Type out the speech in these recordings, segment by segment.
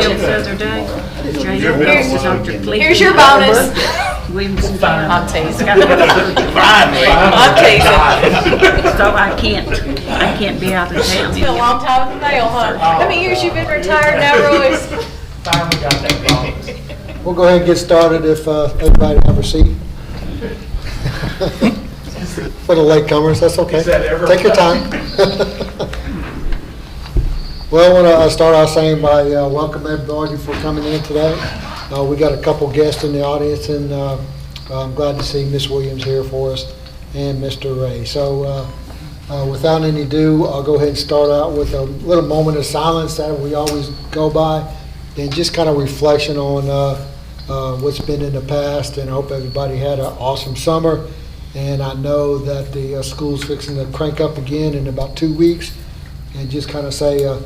Congratulations. The other day. Here's your bonus. I'm teasing. I'm teasing. So I can't be out of town. It's been a long time in the mail, huh? How many years you been retired now, Royce? Finally got that bonus. We'll go ahead and get started if everybody have a seat. For the latecomers, that's okay. Take your time. Well, I want to start out saying by welcome everybody for coming in today. We got a couple guests in the audience, and I'm glad to see Ms. Williams here for us and Mr. Ray. So without any ado, I'll go ahead and start out with a little moment of silence that we always go by, and just kind of reflection on what's been in the past. And I hope everybody had an awesome summer. And I know that the school's fixing to crank up again in about 2 weeks, and just kind of say a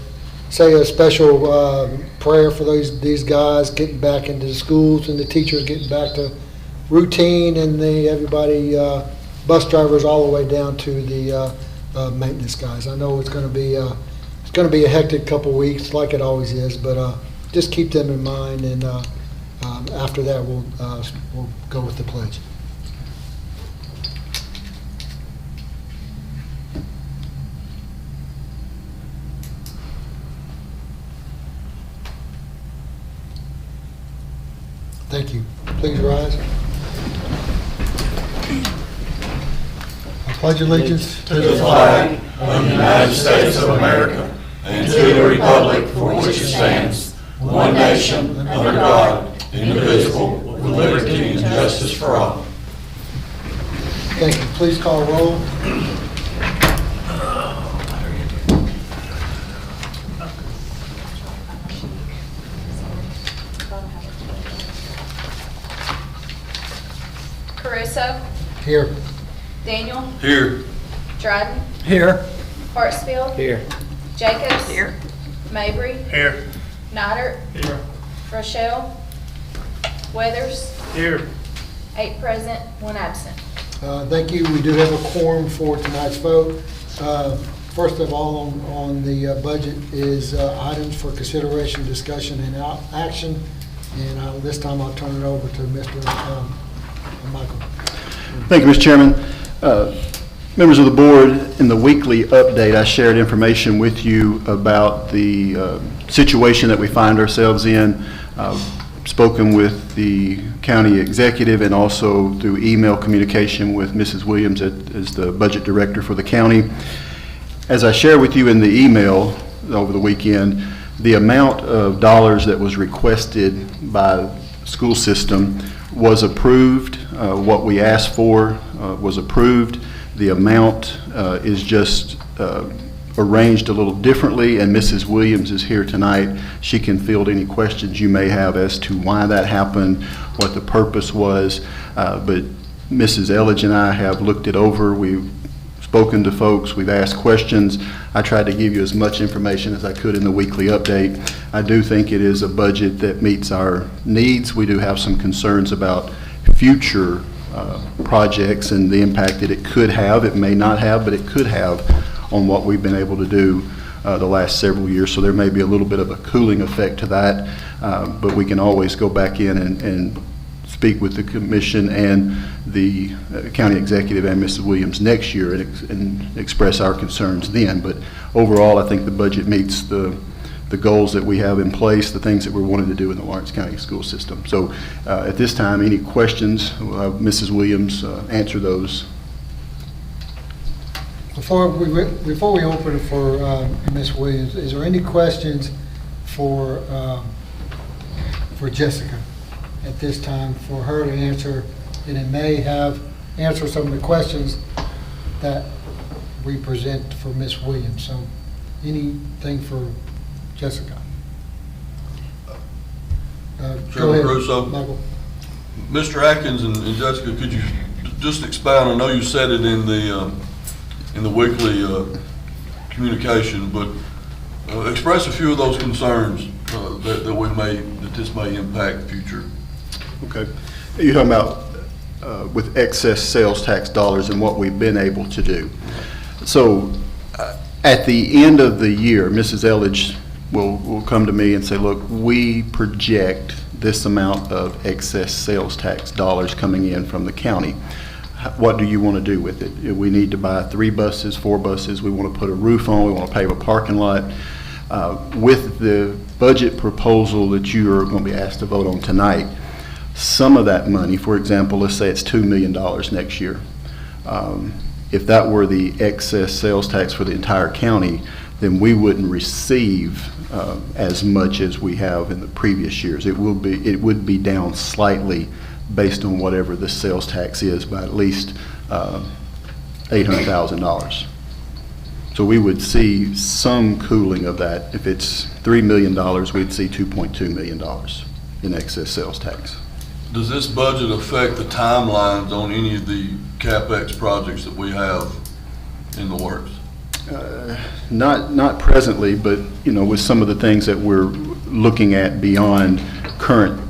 special prayer for these guys getting back into the schools and the teachers getting back to routine, and everybody, bus drivers all the way down to the maintenance guys. I know it's going to be a hectic couple weeks like it always is, but just keep them in mind, and after that we'll go with the pledge. Thank you. Please rise. I pledge allegiance to the flag of the United States of America and to the republic for which it stands, one nation, under God, indivisible, with liberty and justice for all. Thank you. Please call roll. Caruso, Here. Daniel, Here. Dryden, Here. Hartsfield, Here. Jacobs, Here. Mabry, Here. Nidert, Here. Rochelle, Weathers, Here. 8 present, 1 absent. Thank you. We do have a quorum for tonight's vote. First of all, on the budget is items for consideration, discussion, and action. And this time I'll turn it over to Mr. Michael. Thank you, Mr. Chairman. Members of the board, in the weekly update, I shared information with you about the situation that we find ourselves in. Spoken with the county executive and also through email communication with Mrs. Williams as the budget director for the county. As I shared with you in the email over the weekend, the amount of dollars that was requested by the school system was approved. What we asked for was approved. The amount is just arranged a little differently, and Mrs. Williams is here tonight. She can field any questions you may have as to why that happened, what the purpose was, but Mrs. Elledge and I have looked it over. We've spoken to folks, we've asked questions. I tried to give you as much information as I could in the weekly update. I do think it is a budget that meets our needs. We do have some concerns about future projects and the impact that it could have. It may not have, but it could have on what we've been able to do the last several years. So there may be a little bit of a cooling effect to that, but we can always go back in and speak with the commission and the county executive and Mrs. Williams next year and express our concerns then. But overall, I think the budget meets the goals that we have in place, the things that we're wanting to do in the Lawrence County school system. So at this time, any questions, Mrs. Williams answer those. Before we open it for Ms. Williams, is there any questions for Jessica at this time for her to answer, and it may answer some of the questions that we present for Ms. Williams. So anything for Jessica? Go ahead, Caruso. Michael. Mr. Atkins and Jessica, could you just expound? I know you said it in the weekly communication, but express a few of those concerns that this may impact future. Okay. You're talking about with excess sales tax dollars and what we've been able to do. So at the end of the year, Mrs. Elledge will come to me and say, look, we project this amount of excess sales tax dollars coming in from the county. What do you want to do with it? We need to buy 3 buses, 4 buses, we want to put a roof on, we want to pave a parking lot. With the budget proposal that you are going to be asked to vote on tonight, some of that money, for example, let's say it's $2 million next year. If that were the excess sales tax for the entire county, then we wouldn't receive as much as we have in the previous years. It would be down slightly based on whatever the sales tax is by at least $800,000. So we would see some cooling of that. If it's $3 million, we'd see $2.2 million in excess sales tax. Does this budget affect the timelines on any of the CapEx projects that we have in the works? Not presently, but with some of the things that we're looking at beyond current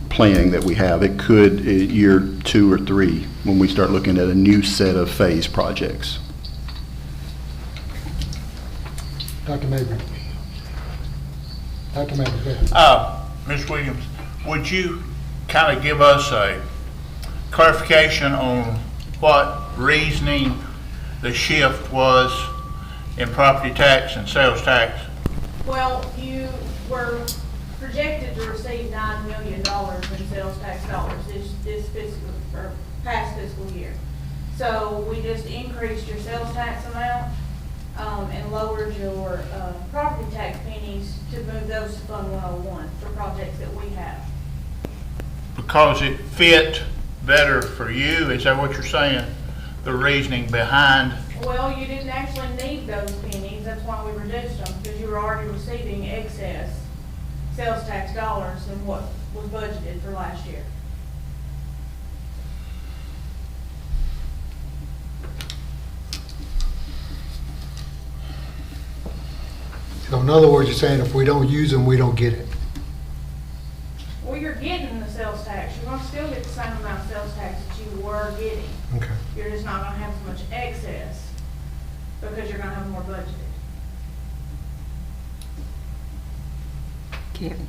planning that we have, it could year 2 or 3 when we start looking at a new set of phase projects. Dr. Mabry. Dr. Mabry, go ahead. Ms. Williams, would you kind of give us a clarification on what reasoning the shift was in property tax and sales tax? Well, you were projected to receive $9 million in sales tax dollars this fiscal, or past fiscal year. So we just increased your sales tax amount and lowered your property tax pennies to move those to Fund 101 for projects that we have. Because it fit better for you, is that what you're saying? The reasoning behind? Well, you didn't actually need those pennies, that's why we reduced them, because you were already receiving excess sales tax dollars than what was budgeted for last year. So in other words, you're saying if we don't use them, we don't get it. Well, you're getting the sales tax. You're going to still get the same amount of sales tax that you were getting. Okay. You're just not going to have as much excess because you're going to have more budgeted. Kevin.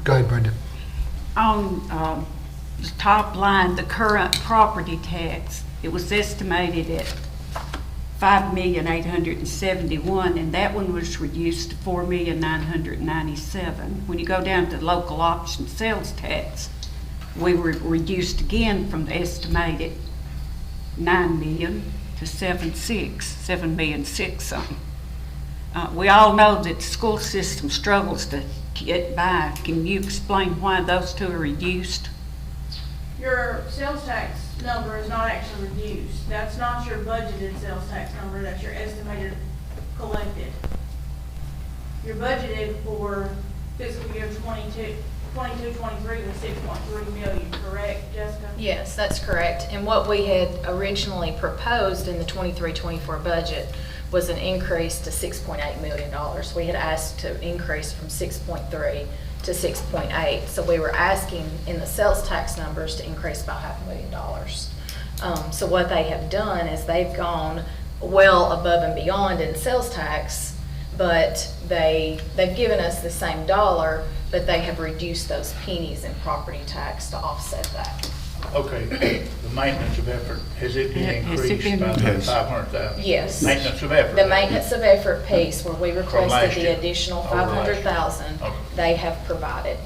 Go ahead, Brenda. On the top line, the current property tax, it was estimated at $5,871,000, and that one was reduced to $4,997,000. When you go down to local option sales tax, we were reduced again from the estimated $9 million to $7.6 something. We all know that the school system struggles to get by. Can you explain why those two are reduced? Your sales tax number is not actually reduced. That's not your budgeted sales tax number, that's your estimated collected. Your budgeted for fiscal year 22-23 was $6.3 million, correct, Jessica? Yes, that's correct. And what we had originally proposed in the 23-24 budget was an increase to $6.8 million. We had asked to increase from 6.3 to 6.8. So we were asking in the sales tax numbers to increase by $500,000. So what they have done is they've gone well above and beyond in sales tax, but they've given us the same dollar, but they have reduced those pennies in property tax to offset that. Okay, the maintenance of effort, has it been Has it increased by been- $500,000? Yes. Maintenance of effort. The maintenance of effort piece where we last requested year. the additional Over last year. $500,000, Okay. they have provided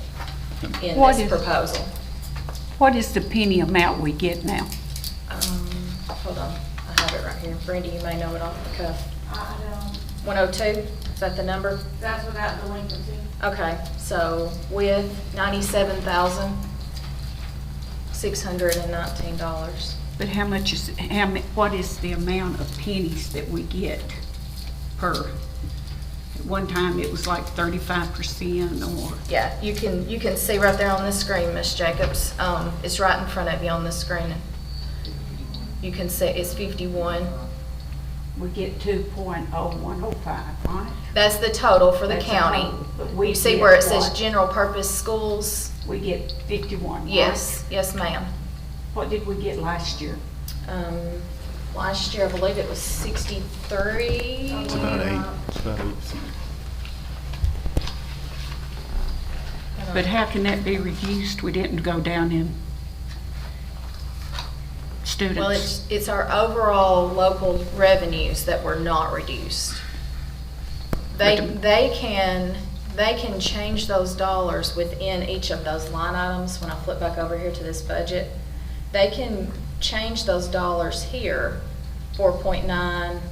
in What this is- proposal. What is the penny amount we get now? Hold on, I have it right here. Brenda, you may know it off the cuff. I don't, 102, is that the number? that's without delinquency. Okay, so with $97,619. But how much is, what is the amount of pennies that we get per? At one time, it was like 35% or, Yeah, you can see right there on this screen, Ms. Jacobs. It's right in front of you on the screen. You can see it's 51. we get 2.0105, right? That's the total for the That's the county. total, but we You see get where it says what? general purpose schools? We get 51, right? Yes, yes, ma'am. What did we get last year? Last year, I believe it was 63. It's about 8. But how can that be reduced? We didn't go down in students. Well, it's our overall local revenues that were not reduced. They can change those dollars within each of those line items. When I flip back over here to this budget, they can change those dollars here, 4.9,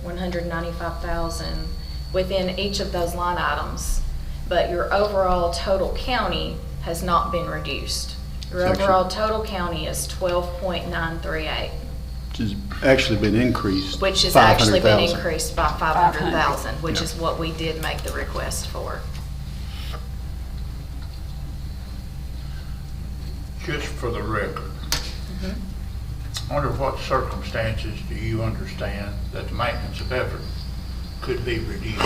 195,000, within each of those line items. But your overall total county has not been reduced. Your It's actually- overall total county is 12.938. Which has actually been increased. Which has actually been 500,000. increased by 500,000, which is what we did make the request for. Just for the record, under what circumstances do you understand that the maintenance of effort could be reduced,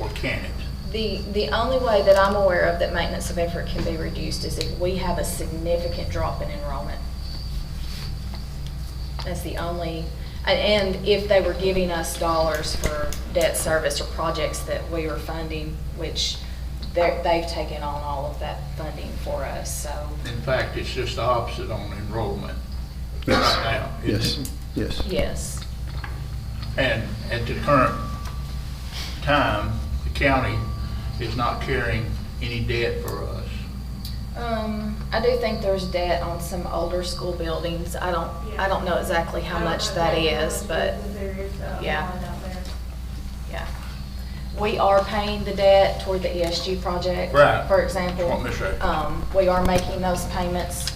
or can it? The only way that I'm aware of that maintenance of effort can be reduced is if we have a significant drop in enrollment. That's the only, and if they were giving us dollars for debt service or projects that we were funding, which they've taken on all of that funding for us, so. In fact, it's just the opposite on enrollment Yes. right now. Yes, isn't it? yes. Yes. And at the current time, the county is not carrying any debt for us. I do think there's debt on some older school buildings. I don't know exactly how much that is, but yeah. Yeah. We are paying the debt toward the ESG project. Right. For example. What, Ms. Ray? We are making those payments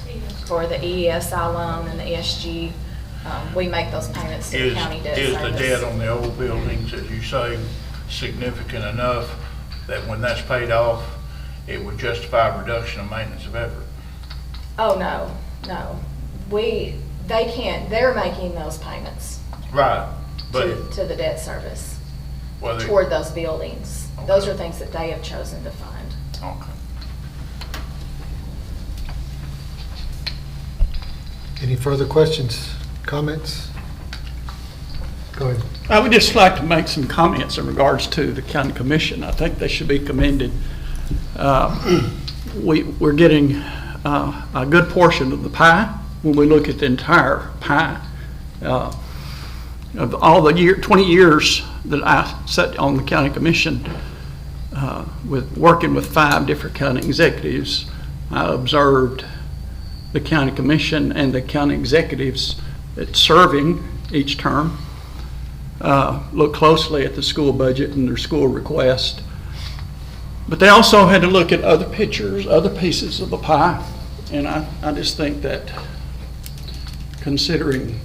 for the EESI loan and the ESG. We make those payments to the county debt Is service. the debt on the old buildings, as you say, significant enough that when that's paid off, it would justify a reduction of maintenance of effort? Oh, no. They can't, they're making those payments Right, but to the debt service whether. toward those buildings. Those Okay. are things that they have chosen to fund. Okay. Any further questions, comments? Go ahead. I would just like to make some comments in regards to the county commission. I think they should be commended. We're getting a good portion of the pie when we look at the entire pie. Of all the 20 years that I sat on the county commission, working with 5 different county executives, I observed the county commission and the county executives that's serving each term look closely at the school budget and their school request. But they also had to look at other pictures, other pieces of the pie. And I just think that considering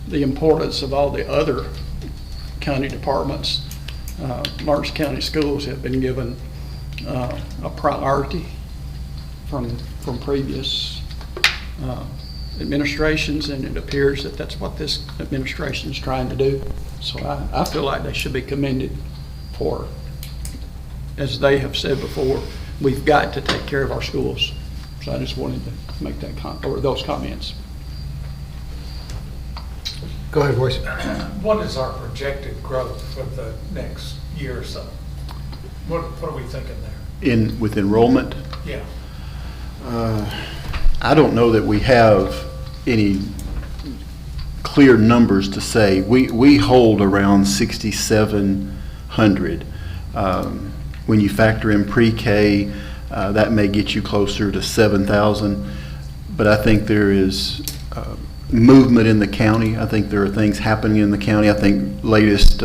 the importance of all the other county departments, Lawrence County Schools have been given a priority from previous administrations, and it appears that that's what this administration is trying to do. So I feel like they should be commended for, as they have said before, we've got to take care of our schools. So I just wanted to make that those comments. Go ahead, Royce. What is our projected growth for the next year or so? What are we thinking there? With enrollment, Yeah. I don't know that we have any clear numbers to say. We hold around 6,700. When you factor in pre-K, that may get you closer to 7,000. But I think there is movement in the county. I think there are things happening in the county. I think latest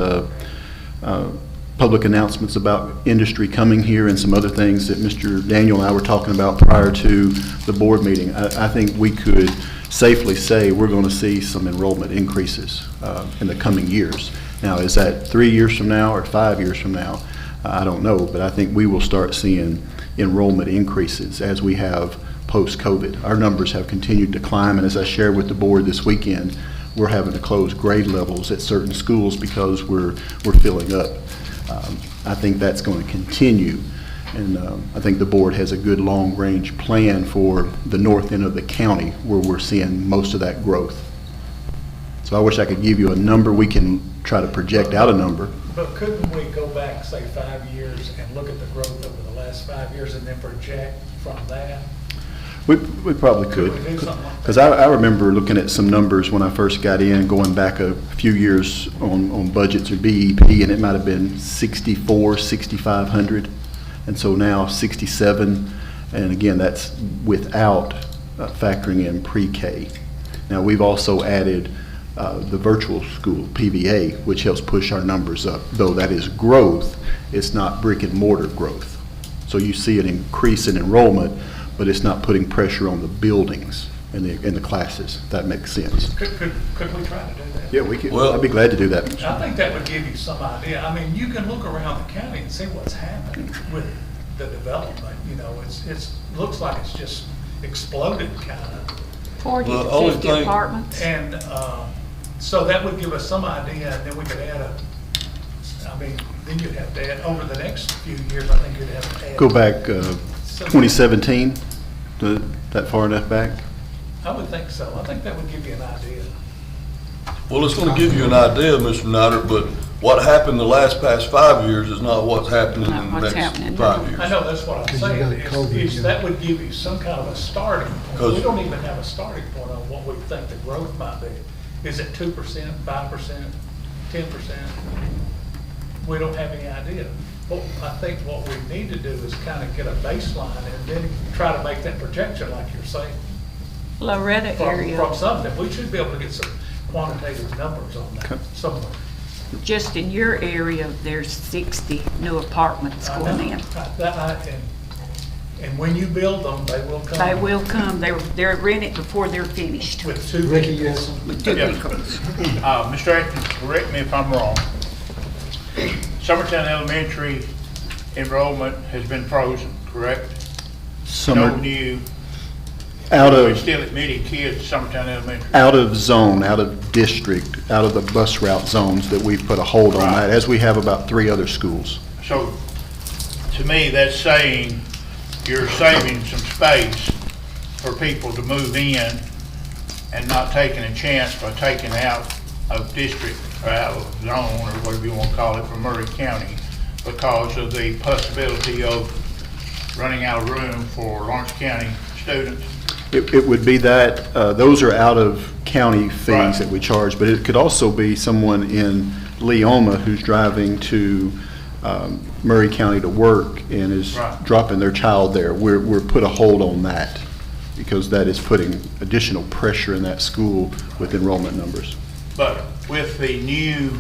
public announcements about industry coming here and some other things that Mr. Daniel and I were talking about prior to the board meeting. I think we could safely say we're going to see some enrollment increases in the coming years. Now, is that 3 years from now or 5 years from now? I don't know, but I think we will start seeing enrollment increases as we have post-COVID. Our numbers have continued to climb, and as I shared with the board this weekend, we're having to close grade levels at certain schools because we're filling up. I think that's going to continue, and I think the board has a good long-range plan for the north end of the county where we're seeing most of that growth. So I wish I could give you a number. We can try to project out a number. But couldn't we go back, say, 5 years and look at the growth over the last 5 years and then project from that? We probably Could could. we do something like Because that? I remember looking at some numbers when I first got in, going back a few years on budgets or BEP, and it might have been 64, 6,500. And so now 67, and again, that's without factoring in pre-K. Now, we've also added the virtual school, PVA, which helps push our numbers up. Though that is growth, it's not brick and mortar growth. So you see an increase in enrollment, but it's not putting pressure on the buildings and the classes, if that makes sense. Could we try to do that? Yeah, we could, Well- I'd be glad to do that. I think that would give you some idea. I mean, you can look around the county and see what's happened with the development, you know, it's looks like it's just exploded kind of. 40 Well, to only 50 thing- apartments. And so that would give us some idea, and then we could add I mean, then you'd have to add, over the next few years, I think you'd have to add. Go back 2017, that far enough back? I would think so. I think that would give you an idea. Well, it's gonna give you an idea, Mr. Nutter, but what happened the past 5 years is not what's happening Not in what's the happening next now. 5 years. I know, that's what I'm 'Cause you saying, got COVID, is yeah. that would give you some kind of a starting point. 'Cause- We don't even have a starting point on what we think the growth might be. Is it 2%, 5%, 10%? We don't have any idea. Well, I think what we need to do is kind of get a baseline and then try to make that projection like you're saying. Loretta From area, something, we should be able to get some quantitative numbers on that Okay. somewhere. just in your area, there's 60 new apartments I going know. in. And when you build them, they will come. They will come, they're rented before they're finished. With two Ricky, vehicles. you have some? With 2 Yeah. vehicles. Mr. Atkins, correct me if I'm wrong. Summertown Elementary enrollment has been frozen, correct? No Summer, new, out we're of, still admitting kids to Summertown Elementary. out of zone, out of district, out of the bus route zones that we've put a hold on Right. that, as we have about 3 other schools. So, to me, that's saying you're saving some space for people to move in and not taking a chance by taking out of district or out of zone, or whatever you want to call it, for Murray County because of the possibility of running out of room for Lawrence County students. It would be that, those are out of county fees Right. that we charge, but it could also be someone in Leoma who's driving to Murray County to work and is Right. dropping their child there. We're put a hold on that because that is putting additional pressure in that school with enrollment numbers. But with the new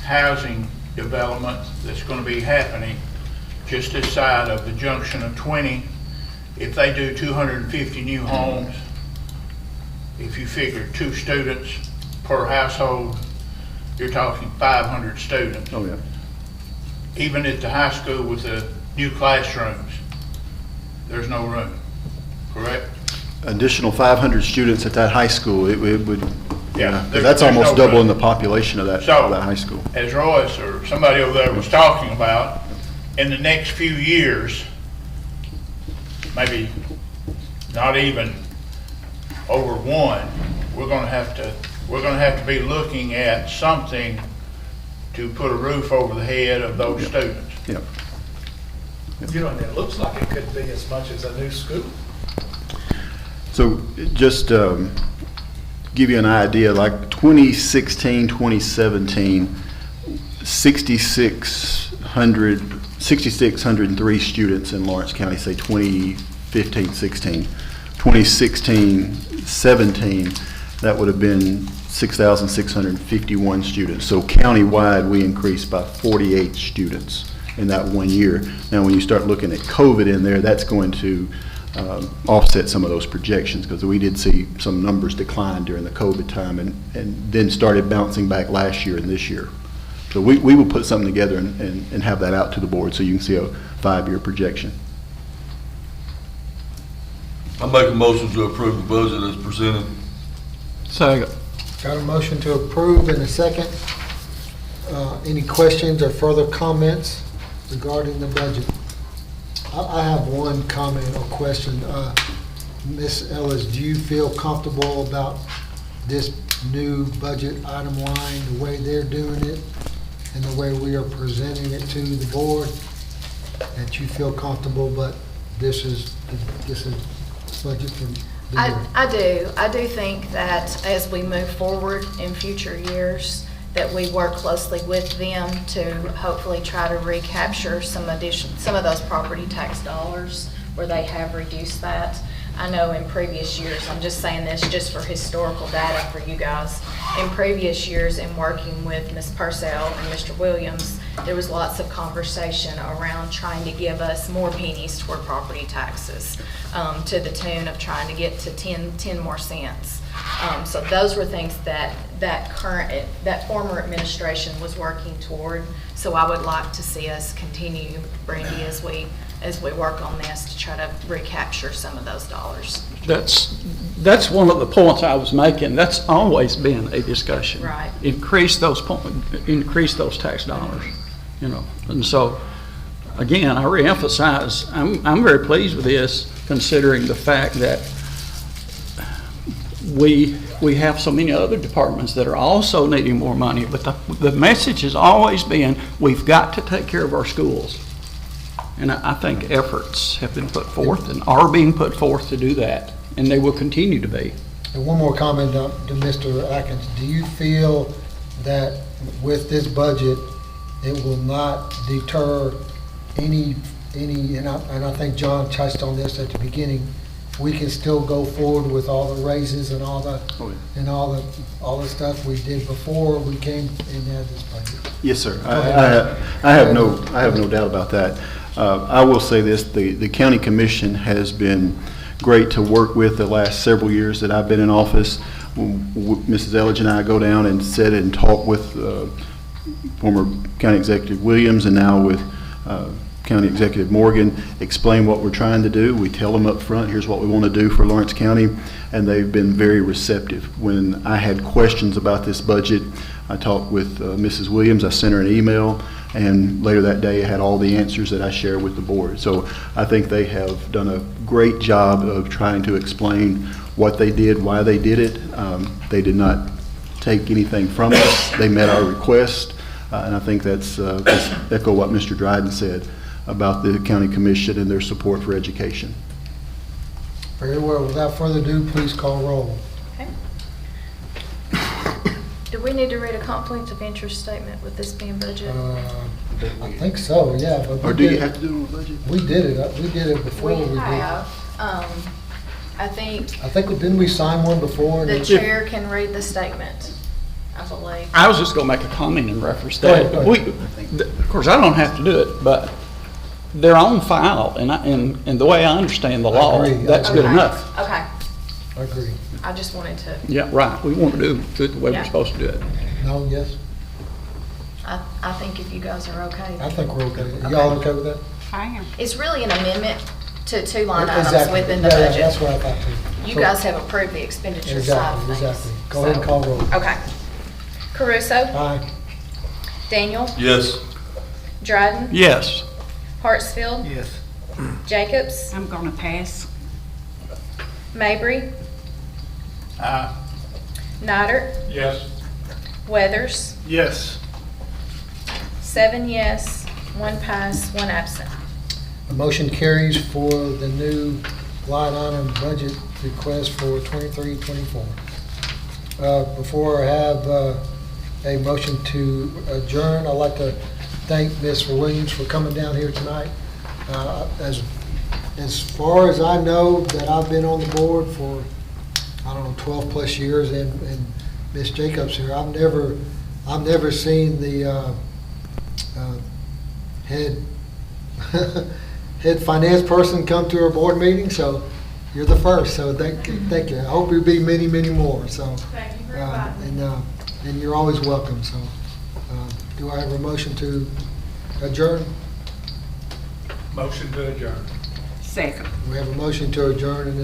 housing development that's going to be happening just this side of the junction of 20, if they do 250 new homes, if you figure 2 students per household, you're talking 500 students. Oh, yeah. Even at the high school with the new classrooms, there's no room, correct? Additional 500 students at that high school, it would, Yeah, yeah, 'cause there's that's no almost doubling room. the population of that So- high school. As Royce or somebody over there was talking about, in the next few years, maybe not even over 1, we're gonna have to be looking at something to put a roof over the head of those students. Yeah. You know, and it looks like it could be as much as a new school. So just give you an idea, like 2016, 2017, 6,603 students in Lawrence County, say 2015, 16. 2016, 17, that would have been 6,651 students. So countywide, we increased by 48 students in that 1 year. Now, when you start looking at COVID in there, that's going to offset some of those projections, because we did see some numbers decline during the COVID time and then started bouncing back last year and this year. So we will put something together and have that out to the board so you can see a 5-year projection. I make a motion to approve the budget as presented. Second. Got a motion to approve in a second. Any questions or further comments regarding the budget? I have one comment or question. Ms. Ellis, do you feel comfortable about this new budget item line, the way they're doing it, and the way we are presenting it to the board? that you feel comfortable, but this is budget for the year? I do think that as we move forward in future years, that we work closely with them to hopefully try to recapture some of those property tax dollars where they have reduced that. I know in previous years, I'm just saying this just for historical data for you guys, in previous years in working with Ms. Purcell and Mr. Williams, there was lots of conversation around trying to give us more pennies toward property taxes, to the tune of trying to get to 10 more cents. So those were things that former administration was working toward. So I would like to see us continue, Brandy, as we work on this to try to recapture some of those dollars. That's one of the points I was making. That's always been a discussion. Right. Increase those tax dollars, you know. And so, again, I reemphasize, I'm very pleased with this, considering the fact that we have so many other departments that are also needing more money. But the message has always been, we've got to take care of our schools. And I think efforts have been put forth and are being put forth to do that, and they will continue to be. And one more comment to Mr. Atkins. Do you feel that with this budget, it will not deter any, and I think John touched on this at the beginning, we can still go forward with all the raises and all the stuff we did before we came and had this budget? Yes, sir. I have no doubt about that. I will say this, the county commission has been great to work with the last several years that I've been in office. Mrs. Elledge and I go down and sit and talk with former County Executive Williams and now with County Executive Morgan, explain what we're trying to do. We tell them up front, here's what we want to do for Lawrence County, and they've been very receptive. When I had questions about this budget, I talked with Mrs. Williams, I sent her an email, and later that day I had all the answers that I shared with the board. So I think they have done a great job of trying to explain what they did, why they did it. They did not take anything from us. They met our request, and I think that's echo what Mr. Dryden said about the county commission and their support for education. Very well. Without further ado, please call roll. Okay. Do we need to read a conflict of interest statement with this being budget? I think so, yeah. But Or do you have to do it on the budget? We did it before. We have. I think Didn't we sign one before? the chair can read the statement, I believe. I was just going to make a comment in reference to Go ahead, that. go ahead. Of course, I don't have to do it, but they're on file, and the way I understand the law, agree. that's good Okay. enough. Okay. I agree. I just wanted to, Yeah, right. We want to do it the way Yeah. we're supposed to do it. No, yes? I think if you guys are okay. I think we're okay. Y'all okay with that? I am. It's really an amendment to 2 line items Exactly. within the Yeah, budget. that's what I thought too. You So- guys have approved the expenditure side of Exactly, things. exactly. Go ahead and So- call roll. Okay. Caruso, Aye. Daniel, Yes. Dryden, Yes. Hartsfield, Yes. Jacobs, I'm going to pass. Mabry, Aye. Nidert, Yes. Weathers, Yes. 7 yes, 1 pass, 1 absent. The motion carries for the new line item budget request for 23-24. Before I have a motion to adjourn, I'd like to thank Ms. Williams for coming down here tonight. As far as I know, that I've been on the board for, 12 plus years, and Ms. Jacobs here, I've never seen the head finance person come to our board meeting, so you're the first, so thank you. I hope there'll be many, many more, so. Thank you for inviting me. And you're always welcome, so. Do I have a motion to adjourn? Motion to adjourn. Second. We have a motion to adjourn, and this